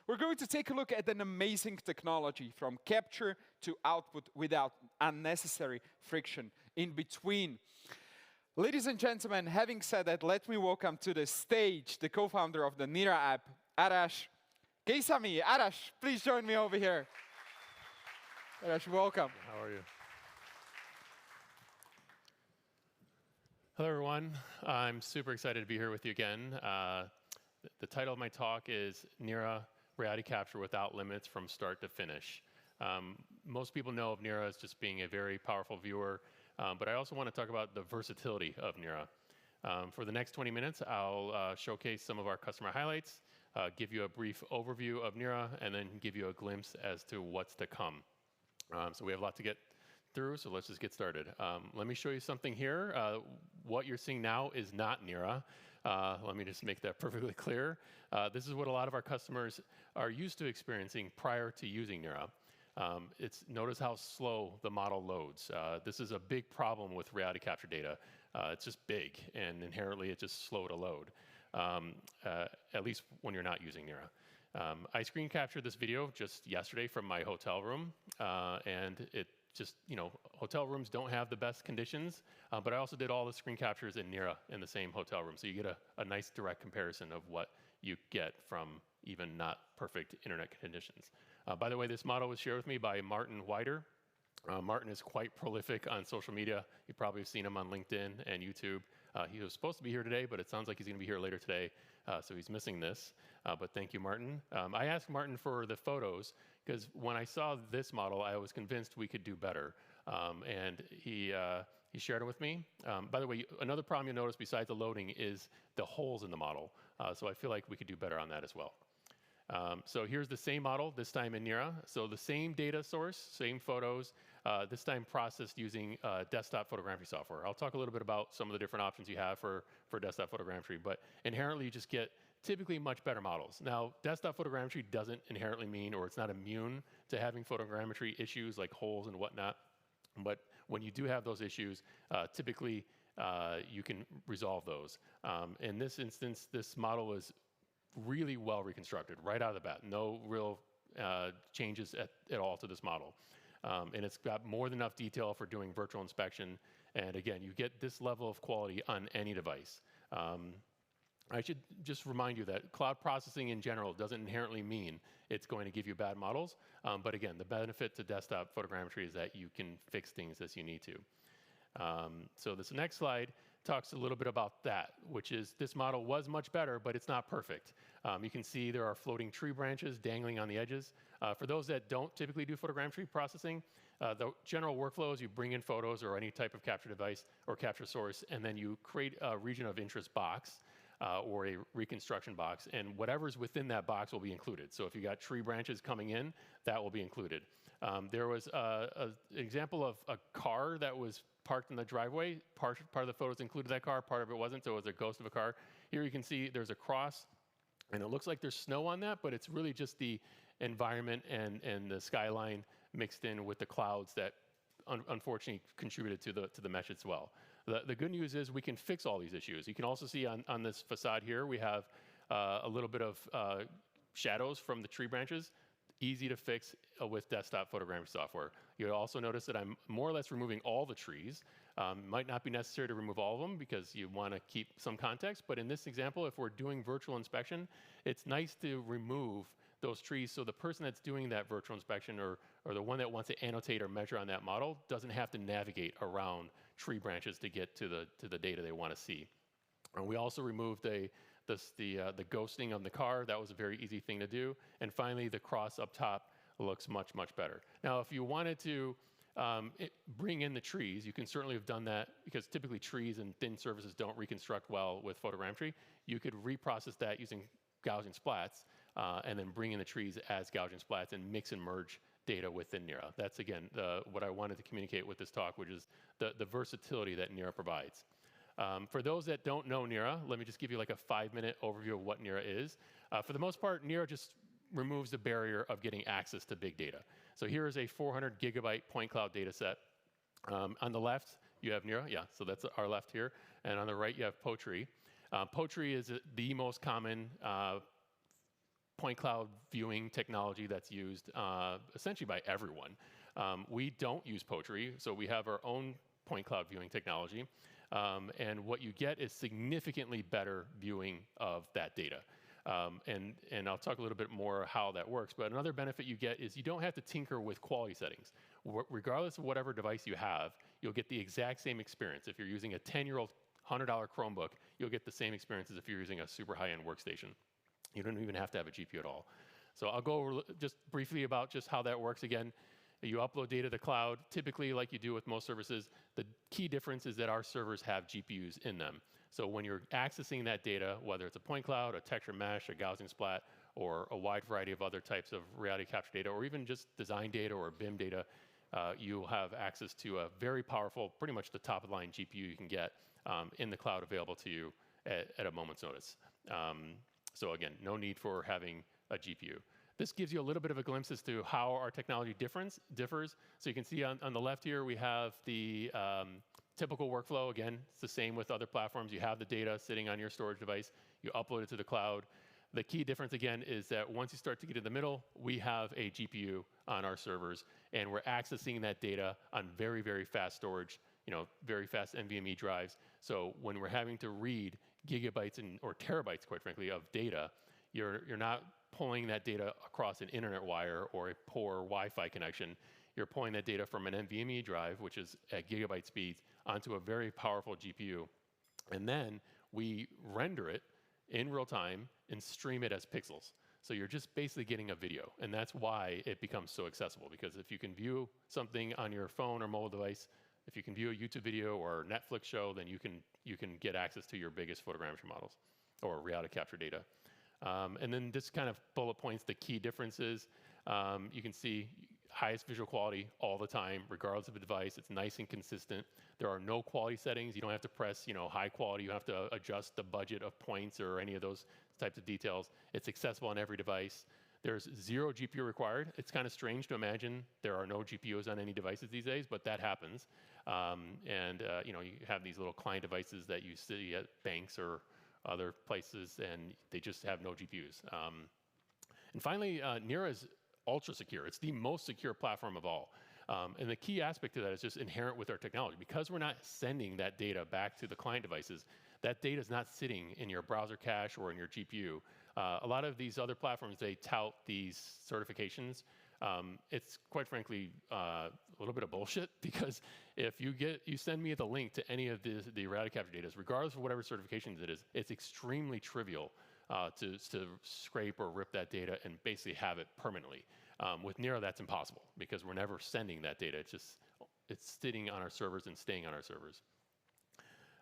We're going to take a look at an amazing technology from capture to output without unnecessary friction in between. Ladies and gentlemen, having said that, let me welcome to the stage the co-founder of the Nira app, Arash Kessami. Arash, please join me over here. Arash, welcome. How are you? Hello, everyone. I'm super excited to be here with you again. The title of my talk is Nira, Reality Capture Without Limits from Start to Finish. Most people know of Nira as just being a very powerful viewer, but I also want to talk about the versatility of Nira. For the next 20 minutes, I'll showcase some of our customer highlights, give you a brief overview of Nira, and then give you a glimpse as to what's to come. So we have a lot to get through, so let's just get started. Let me show you something here. What you're seeing now is not Nira. Let me just make that perfectly clear. This is what a lot of our customers are used to experiencing prior to using Nira. Notice how slow the model loads. This is a big problem with reality capture data. It's just big, and inherently it's just slow to load, at least when you're not using Nira. I screen captured this video just yesterday from my hotel room, and it just, hotel rooms don't have the best conditions, but I also did all the screen captures in Nira in the same hotel room. So you get a nice direct comparison of what you get from even not perfect internet conditions. By the way, this model was shared with me by Martin Wider. Martin is quite prolific on social media. You probably have seen him on LinkedIn and YouTube. He was supposed to be here today, but it sounds like he's going to be here later today, so he's missing this. But thank you, Martin. I asked Martin for the photos because when I saw this model, I was convinced we could do better, and he shared it with me. By the way, another problem you'll notice besides the loading is the holes in the model, so I feel like we could do better on that as well. So here's the same model, this time in Nira. So the same data source, same photos, this time processed using desktop photogrammetry software. I'll talk a little bit about some of the different options you have for desktop photogrammetry, but inherently you just get typically much better models. Now, desktop photogrammetry doesn't inherently mean, or it's not immune to having photogrammetry issues like holes and whatnot, but when you do have those issues, typically you can resolve those. In this instance, this model is really well reconstructed right out of the bat. No real changes at all to this model. And it's got more than enough detail for doing virtual inspection. And again, you get this level of quality on any device. I should just remind you that cloud processing in general doesn't inherently mean it's going to give you bad models. But again, the benefit to desktop photogrammetry is that you can fix things as you need to. So this next slide talks a little bit about that, which is this model was much better, but it's not perfect. You can see there are floating tree branches dangling on the edges. For those that don't typically do photogrammetry processing, the general workflow is you bring in photos or any type of capture device or capture source, and then you create a region of interest box or a reconstruction box, and whatever's within that box will be included. So if you got tree branches coming in, that will be included. There was an example of a car that was parked in the driveway. Part of the photos included that car, part of it wasn't, so it was a ghost of a car. Here you can see there's a cross, and it looks like there's snow on that, but it's really just the environment and the skyline mixed in with the clouds that unfortunately contributed to the mesh as well. The good news is we can fix all these issues. You can also see on this facade here, we have a little bit of shadows from the tree branches. Easy to fix with desktop photogrammetry software. You'll also notice that I'm more or less removing all the trees. Might not be necessary to remove all of them because you want to keep some context, but in this example, if we're doing virtual inspection, it's nice to remove those trees so the person that's doing that virtual inspection or the one that wants to annotate or measure on that model doesn't have to navigate around tree branches to get to the data they want to see. And we also removed the ghosting of the car. That was a very easy thing to do. And finally, the cross up top looks much, much better. Now, if you wanted to bring in the trees, you can certainly have done that because typically trees and thin surfaces don't reconstruct well with photogrammetry. You could reprocess that using Gaussian splats and then bring in the trees as Gaussian splats and mix and merge data within Nira. That's, again, what I wanted to communicate with this talk, which is the versatility that Nira provides. For those that don't know Nira, let me just give you like a 5-minute overview of what Nira is. For the most part, Nira just removes the barrier of getting access to big data. So here is a 400 gigabyte point cloud data set. On the left, you have Nira. Yeah, so that's our left here. And on the right, you have Potri. Potri is the most common point cloud viewing technology that's used essentially by everyone. We don't use Potry, so we have our own point cloud viewing technology. And what you get is significantly better viewing of that data. And I'll talk a little bit more how that works. But another benefit you get is you don't have to tinker with quality settings. Regardless of whatever device you have, you'll get the exact same experience. If you're using a 10-year-old $100 Chromebook, you'll get the same experience as if you're using a super high-end workstation. You don't even have to have a GPU at all. So I'll go over just briefly about just how that works again. You upload data to the cloud, typically like you do with most services. The key difference is that our servers have GPUs in them. So when you're accessing that data, whether it's a point cloud, a texture mesh, a Gaussian splat, or a wide variety of other types of reality capture data, or even just design data or BIM data, you'll have access to a very powerful, pretty much the top-of-the-line GPU you can get in the cloud available to you at a moment's notice. So again, no need for having a GPU. This gives you a little bit of a glimpse as to how our technology differs. So you can see on the left here, we have the typical workflow. Again, it's the same with other platforms. You have the data sitting on your storage device. You upload it to the cloud. The key difference, again, is that once you start to get in the middle, we have a GPU on our servers, and we're accessing that data on very, very fast storage, very fast NVMe drives. So when we're having to read gigabytes or terabytes, quite frankly, of data, you're not pulling that data across an internet wire or a poor Wi-Fi connection. You're pulling that data from an NVMe drive, which is at gigabyte speeds, onto a very powerful GPU. And then we render it in real time and stream it as pixels. So you're just basically getting a video. And that's why it becomes so accessible. Because if you can view something on your phone or mobile device, if you can view a YouTube video or Netflix show, then you can get access to your biggest photogrammetry models or reality capture data. And then this kind of bullet points the key differences. You can see highest visual quality all the time, regardless of the device. It's nice and consistent. There are no quality settings. You don't have to press, high quality. You don't have to adjust the budget of points or any of those types of details. It's accessible on every device. There's 0 GPU required. It's kind of strange to imagine there are no GPUs on any devices these days, but that happens. You have these little client devices that you see at banks or other places, and they just have no GPUs. And finally, Nira is ultra secure. It's the most secure platform of all. And the key aspect to that is just inherent with our technology. Because we're not sending that data back to the client devices, that data is not sitting in your browser cache or in your GPU. A lot of these other platforms, they tout these certifications. It's quite frankly a little bit of bullshit, because if you send me the link to any of the reality capture data, regardless of whatever certifications it is, it's extremely trivial to scrape or rip that data and basically have it permanently. With Nira, that's impossible, because we're never sending that data. It's sitting on our servers and staying on our servers.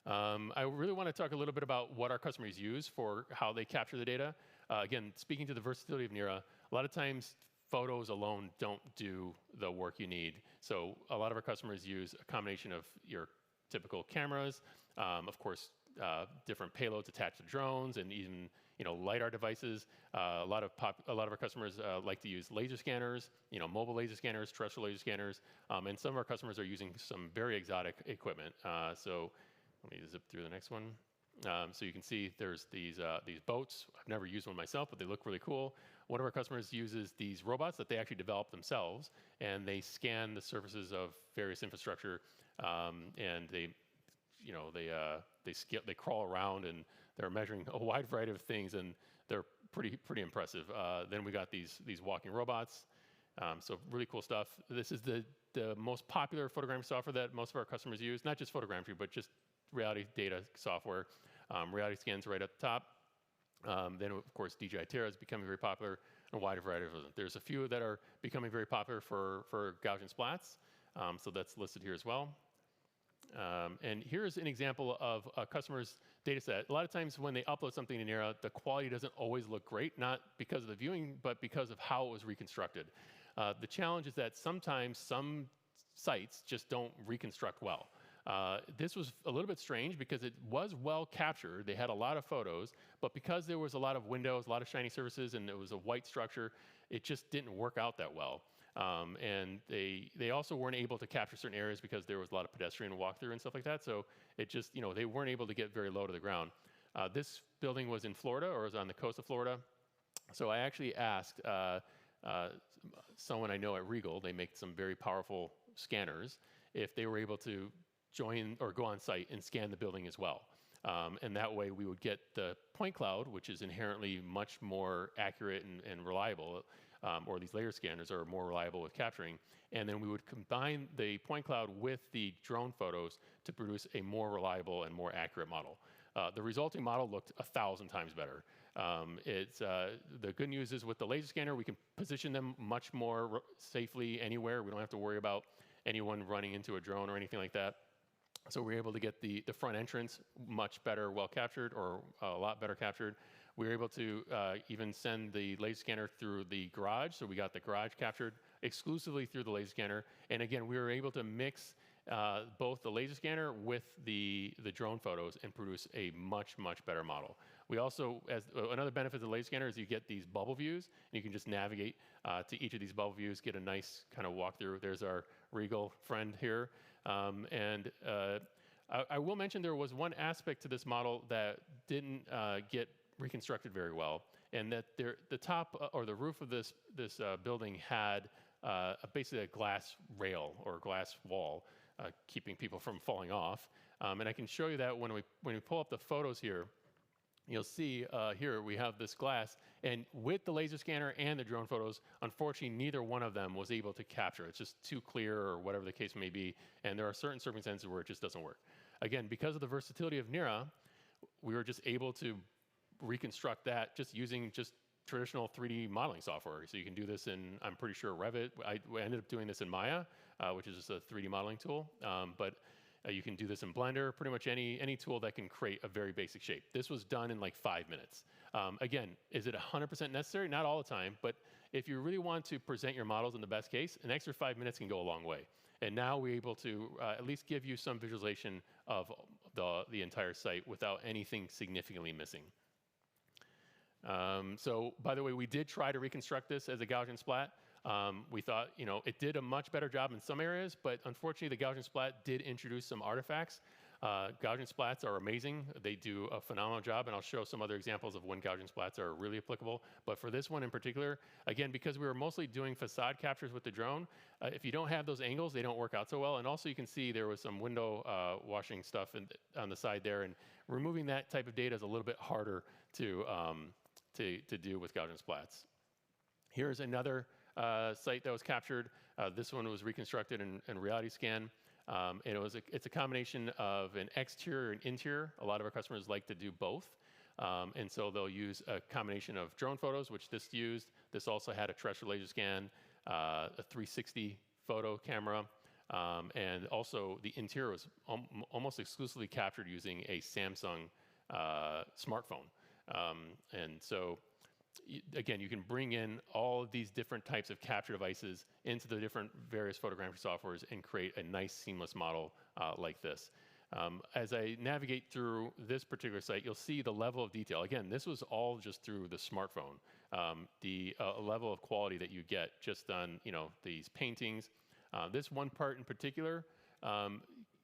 I really want to talk a little bit about what our customers use for how they capture the data. Again, speaking to the versatility of Nira, a lot of times photos alone don't do the work you need. So a lot of our customers use a combination of your typical cameras, of course, different payloads attached to drones, and even LiDAR devices. A lot of our customers like to use laser scanners, mobile laser scanners, terrestrial laser scanners, and some of our customers are using some very exotic equipment. So let me zip through the next one. So you can see there's these boats. I've never used one myself, but they look really cool. One of our customers uses these robots that they actually develop themselves, and they scan the surfaces of various infrastructure, and they crawl around, and they're measuring a wide variety of things, and they're pretty impressive. Then we got these walking robots. So really cool stuff. This is the most popular photogrammetry software that most of our customers use. Not just photogrammetry, but just reality data software. Reality Scan's right at the top. Then, of course, DJI Terra is becoming very popular, and a wide variety of them. There's a few that are becoming very popular for Gaussian splats, so that's listed here as well. And here's an example of a customer's data set. A lot of times when they upload something to Nira, the quality doesn't always look great, not because of the viewing, but because of how it was reconstructed. The challenge is that sometimes some sites just don't reconstruct well. This was a little bit strange because it was well captured. They had a lot of photos, but because there was a lot of windows, a lot of shiny surfaces, and it was a white structure, it just didn't work out that well. And they also weren't able to capture certain areas because there was a lot of pedestrian walkthrough and stuff like that. So it just, they weren't able to get very low to the ground. This building was in Florida, or was on the coast of Florida. So I actually asked someone I know at Regal, they make some very powerful scanners, if they were able to join or go on site and scan the building as well. And that way we would get the point cloud, which is inherently much more accurate and reliable, or these layer scanners are more reliable with capturing. And then we would combine the point cloud with the drone photos to produce a more reliable and more accurate model. The resulting model looked 1,000 times better. The good news is with the laser scanner, we can position them much more safely anywhere. We don't have to worry about anyone running into a drone or anything like that. So we're able to get the front entrance much better, well captured, or a lot better captured. We were able to even send the laser scanner through the garage. So we got the garage captured exclusively through the laser scanner. And again, we were able to mix both the laser scanner with the drone photos and produce a much, much better model. We also, another benefit of the laser scanner is you get these bubble views, and you can just navigate to each of these bubble views, get a nice kind of walkthrough. There's our Regal friend here. I will mention there was one aspect to this model that didn't get reconstructed very well, and that the top or the roof of this building had basically a glass rail or glass wall, keeping people from falling off. And I can show you that when we pull up the photos here. You'll see here we have this glass, and with the laser scanner and the drone photos, unfortunately, neither one of them was able to capture. It's just too clear or whatever the case may be, and there are certain circumstances where it just doesn't work. Again, because of the versatility of Nira, we were just able to reconstruct that just using just traditional 3D modeling software. So you can do this in, I'm pretty sure, Revit. I ended up doing this in Maya, which is just a 3D modeling tool, but you can do this in Blender, pretty much any tool that can create a very basic shape. This was done in like 5 minutes. Again, is it 100% necessary? Not all the time, but if you really want to present your models in the best case, an extra 5 minutes can go a long way. And now we're able to at least give you some visualization of the entire site without anything significantly missing. So by the way, we did try to reconstruct this as a Gaussian splat. We thought, it did a much better job in some areas, but unfortunately, the Gaussian splat did introduce some artifacts. Gaussian splats are amazing. They do a phenomenal job, and I'll show some other examples of when Gaussian splats are really applicable. But for this one in particular, again, because we were mostly doing facade captures with the drone, if you don't have those angles, they don't work out so well. And also, you can see there was some window washing stuff on the side there, and removing that type of data is a little bit harder to do with Gaussian splats. Here's another site that was captured. This one was reconstructed in reality scan. And it's a combination of an exterior and interior. A lot of our customers like to do both. And so they'll use a combination of drone photos, which this used. This also had a terrestrial laser scan, a 360 photo camera, and also the interior was almost exclusively captured using a Samsung smartphone. And so again, you can bring in all of these different types of capture devices into the different various photogrammetry softwares and create a nice seamless model like this. As I navigate through this particular site, you'll see the level of detail. Again, this was all just through the smartphone. The level of quality that you get just on these paintings. This one part in particular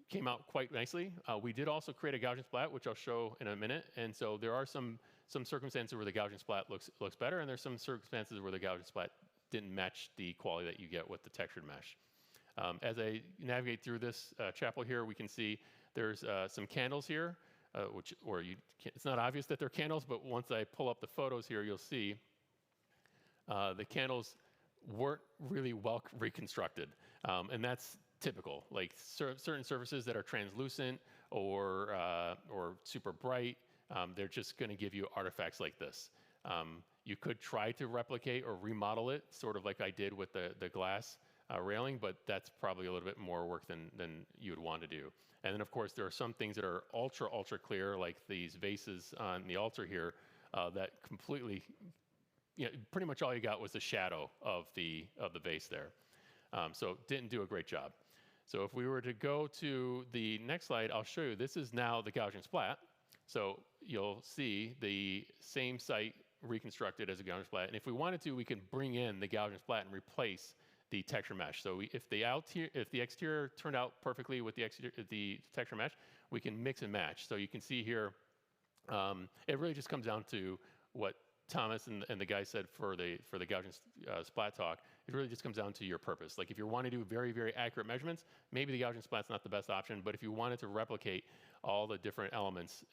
came out quite nicely. We did also create a Gaussian splat, which I'll show in a minute. And so there are some circumstances where the Gaussian splat looks better, and there's some circumstances where the Gaussian splat didn't match the quality that you get with the textured mesh. As I navigate through this chapel here, we can see there's some candles here, it's not obvious that they're candles, but once I pull up the photos here, you'll see the candles weren't really well reconstructed, and that's typical. Like certain surfaces that are translucent or super bright, they're just going to give you artifacts like this. You could try to replicate or remodel it, sort of like I did with the glass railing, but that's probably a little bit more work than you would want to do. And then, of course, there are some things that are ultra clear, like these vases on the altar here, that completely, pretty much all you got was the shadow of the vase there. So didn't do a great job. So if we were to go to the next slide, I'll show you. This is now the Gaussian splat. So you'll see the same site reconstructed as a Gaussian splat. And if we wanted to, we can bring in the Gaussian splat and replace the texture mesh. So if the exterior turned out perfectly with the texture mesh, we can mix and match. So you can see here, it really just comes down to what Thomas and the guy said for the Gaussian splat talk, it really just comes down to your purpose. Like if you want to do very, very accurate measurements, maybe the Gaussian splat's not the best option, but if you wanted to replicate all the different elements,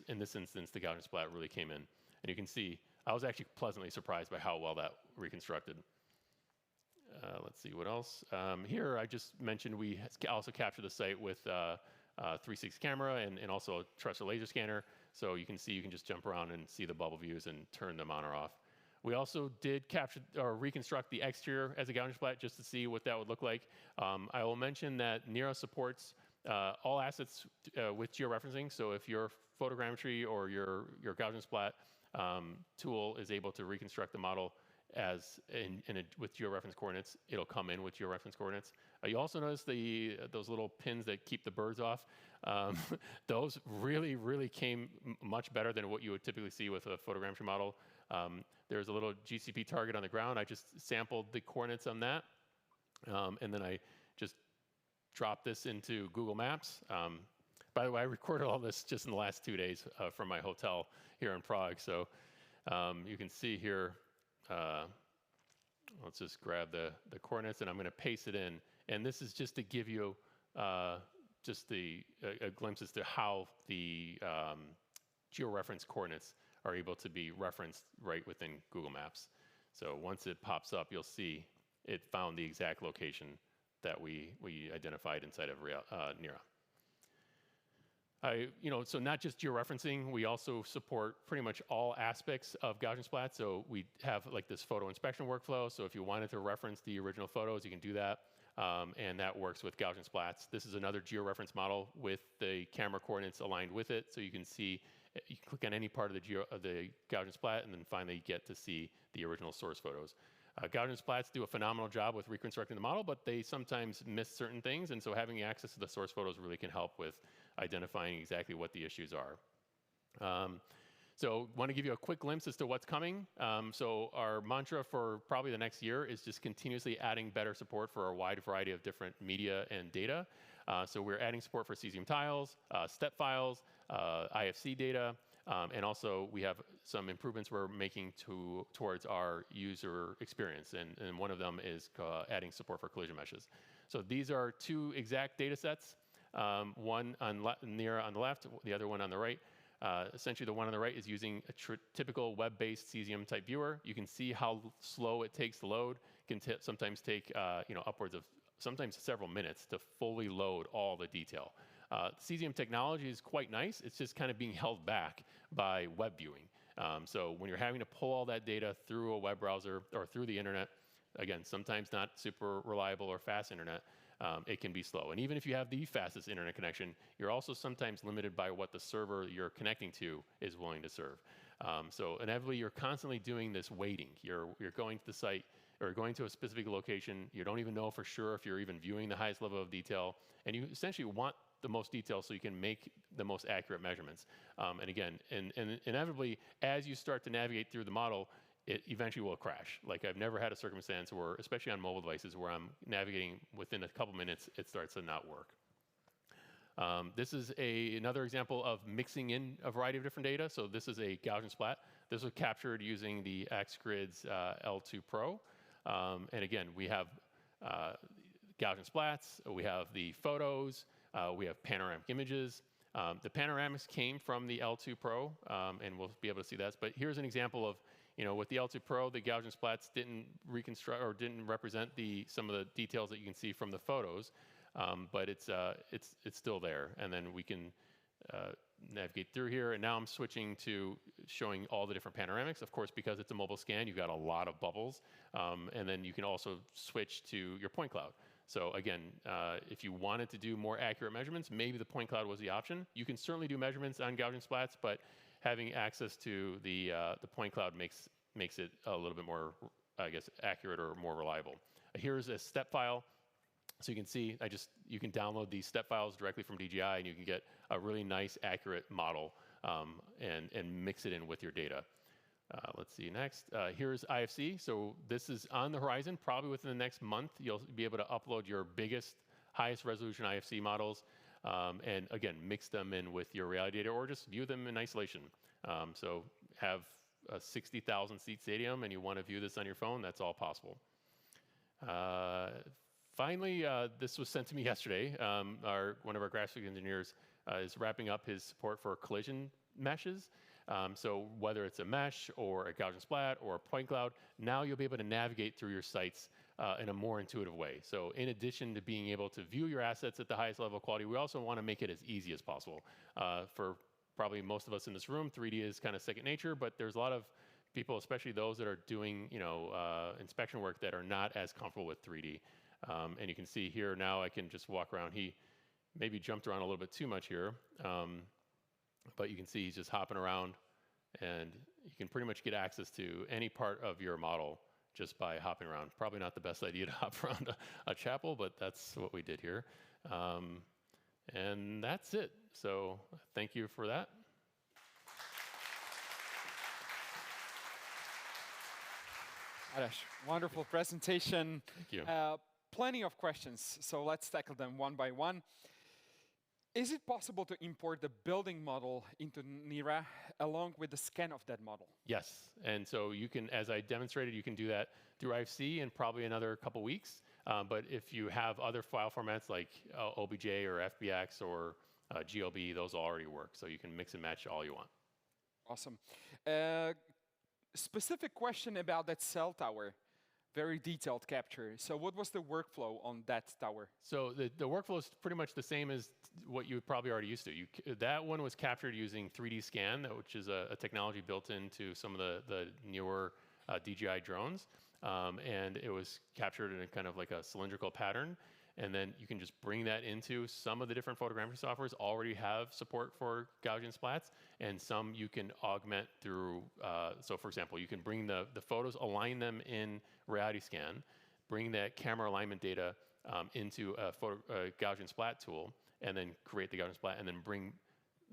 in this instance, the Gaussian splat really came in. And you can see, I was actually pleasantly surprised by how well that reconstructed. Let's see what else. Here, I just mentioned we also capture the site with 360 camera and also a terrestrial laser scanner. So you can see, you can just jump around and see the bubble views and turn them on or off. We also did capture or reconstruct the exterior as a Gaussian splat just to see what that would look like. I will mention that Nira supports all assets with georeferencing. So if your photogrammetry or your Gaussian splat tool is able to reconstruct the model as with georeference coordinates, it'll come in with georeference coordinates. You also notice those little pins that keep the birds off. Those really, really came much better than what you would typically see with a photogrammetry model. There's a little GCP target on the ground. I just sampled the coordinates on that, and then I just dropped this into Google Maps. By the way, I recorded all this just in the last 2 days from my hotel here in Prague. So you can see here, let's just grab the coordinates, and I'm going to paste it in. And this is just to give you just a glimpse as to how the georeference coordinates are able to be referenced right within Google Maps. So once it pops up, you'll see it found the exact location that we identified inside of Nira. So not just georeferencing, we also support pretty much all aspects of Gaussian splat. So we have like this photo inspection workflow. So if you wanted to reference the original photos, you can do that. And that works with Gaussian splats. This is another georeference model with the camera coordinates aligned with it. So you can see, you can click on any part of the Gaussian splat and then finally get to see the original source photos. Gaussian splats do a phenomenal job with reconstructing the model, but they sometimes miss certain things. And so having access to the source photos really can help with identifying exactly what the issues are. So want to give you a quick glimpse as to what's coming. So our mantra for probably the next year is just continuously adding better support for a wide variety of different media and data. So we're adding support for Cesium tiles, step files, IFC data, and also we have some improvements we're making towards our user experience. And one of them is adding support for collision meshes. So these are two exact data sets. One on Nira on the left, the other one on the right. Essentially, the one on the right is using a typical web-based Cesium type viewer. You can see how slow it takes to load. It can sometimes take upwards of sometimes several minutes to fully load all the detail. Cesium technology is quite nice. It's just kind of being held back by web viewing. So when you're having to pull all that data through a web browser or through the internet, again, sometimes not super reliable or fast internet, it can be slow. And even if you have the fastest internet connection, you're also sometimes limited by what the server you're connecting to is willing to serve. So inevitably, you're constantly doing this waiting. You're going to the site or going to a specific location. You don't even know for sure if you're even viewing the highest level of detail. And you essentially want the most detail so you can make the most accurate measurements. And again, and inevitably, as you start to navigate through the model, it eventually will crash. Like I've never had a circumstance where, especially on mobile devices, where I'm navigating within a couple minutes, it starts to not work. This is another example of mixing in a variety of different data. So this is a Gaussian splat. This was captured using the XGrid's L2 Pro. And again, we have Gaussian splats, we have the photos, we have panoramic images. The panoramics came from the L2 Pro, and we'll be able to see that. But here's an example of, with the L2 Pro, the Gaussian splats didn't reconstruct or didn't represent some of the details that you can see from the photos, but it's still there. And then we can navigate through here. And now I'm switching to showing all the different panoramics. Of course, because it's a mobile scan, you've got a lot of bubbles. And then you can also switch to your point cloud. So again, if you wanted to do more accurate measurements, maybe the point cloud was the option. You can certainly do measurements on Gaussian splats, but having access to the point cloud makes it a little bit more, I guess, accurate or more reliable. Here's a step file. So you can see, you can download these step files directly from DJI, and you can get a really nice, accurate model and mix it in with your data. Let's see next. Here's IFC. So this is on the horizon. Probably within the next month, you'll be able to upload your biggest, highest resolution IFC models, and again, mix them in with your reality data, or just view them in isolation. So have a 60,000 seat stadium and you want to view this on your phone, that's all possible. Finally, this was sent to me yesterday. One of our graphic engineers is wrapping up his support for collision meshes. So whether it's a mesh or a Gaussian splat or a point cloud, now you'll be able to navigate through your sites in a more intuitive way. So in addition to being able to view your assets at the highest level of quality, we also want to make it as easy as possible. For probably most of us in this room, 3D is kind of second nature, but there's a lot of people, especially those that are doing inspection work, that are not as comfortable with 3D. And you can see here now I can just walk around. He maybe jumped around a little bit too much here, but you can see he's just hopping around, and you can pretty much get access to any part of your model just by hopping around. Probably not the best idea to hop around a chapel, but that's what we did here. And that's it. So thank you for that. Arash, wonderful presentation. Thank you. Plenty of questions, so let's tackle them one by one. Is it possible to import the building model into Nira along with the scan of that model? Yes, and so you can, as I demonstrated, you can do that through IFC in probably another couple weeks. But if you have other file formats like OBJ or FBX or GLB, those already work. So you can mix and match all you want. Awesome. Specific question about that cell tower. Very detailed capture. So what was the workflow on that tower? So the workflow is pretty much the same as what you probably already used to. That one was captured using 3D scan, which is a technology built into some of the newer DJI drones. And it was captured in a kind of like a cylindrical pattern. And then you can just bring that into some of the different photogrammetry softwares already have support for Gaussian splats, and some you can augment through, so for example, you can bring the photos, align them in Reality Scan, bring that camera alignment data into a Gaussian splat tool, and then create the Gaussian splat, and then bring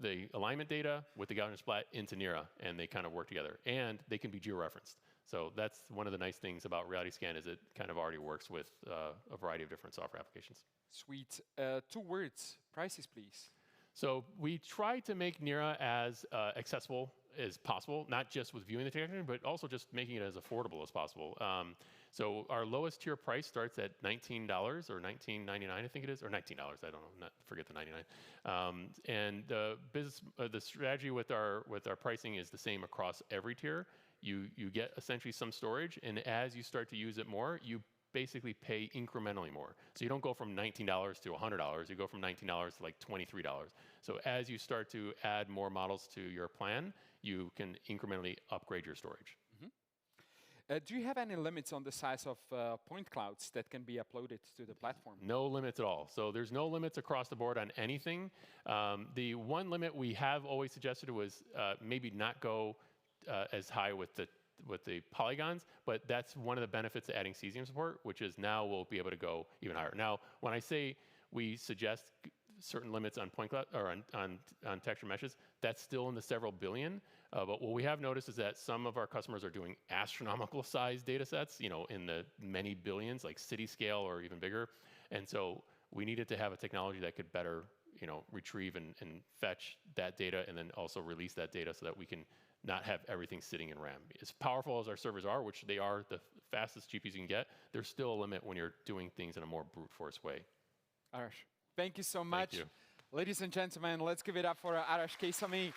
the alignment data with the Gaussian splat into Nira, and they kind of work together. And they can be georeferenced. So that's one of the nice things about Reality Scan, is it kind of already works with a variety of different software applications. Sweet. 2 words, prices, please. So we try to make Nira as accessible as possible, not just with viewing the technology, but also just making it as affordable as possible. So our lowest tier price starts at $19 or $19.99, I think it is, or $19. I don't know. Forget the 99. And the strategy with our pricing is the same across every tier. You get essentially some storage, and as you start to use it more, you basically pay incrementally more. So you don't go from $19 to $100. You go from $19 to like $23. So as you start to add more models to your plan, you can incrementally upgrade your storage. Do you have any limits on the size of point clouds that can be uploaded to the platform? No limits at all. So there's no limits across the board on anything. The one limit we have always suggested was maybe not go as high with the polygons, but that's one of the benefits of adding Cesium support, which is now we'll be able to go even higher. Now, when I say we suggest certain limits on point cloud or on texture meshes, that's still in the several billion. But what we have noticed is that some of our customers are doing astronomical size data sets, in the many billions, like city scale or even bigger. And so we needed to have a technology that could better, retrieve and fetch that data, and then also release that data so that we can not have everything sitting in RAM. As powerful as our servers are, which they are the fastest GPUs you can get, there's still a limit when you're doing things in a more brute force way. Arash, thank you so much. Thank you. Ladies and gentlemen, let's give it up for Arash Kessami.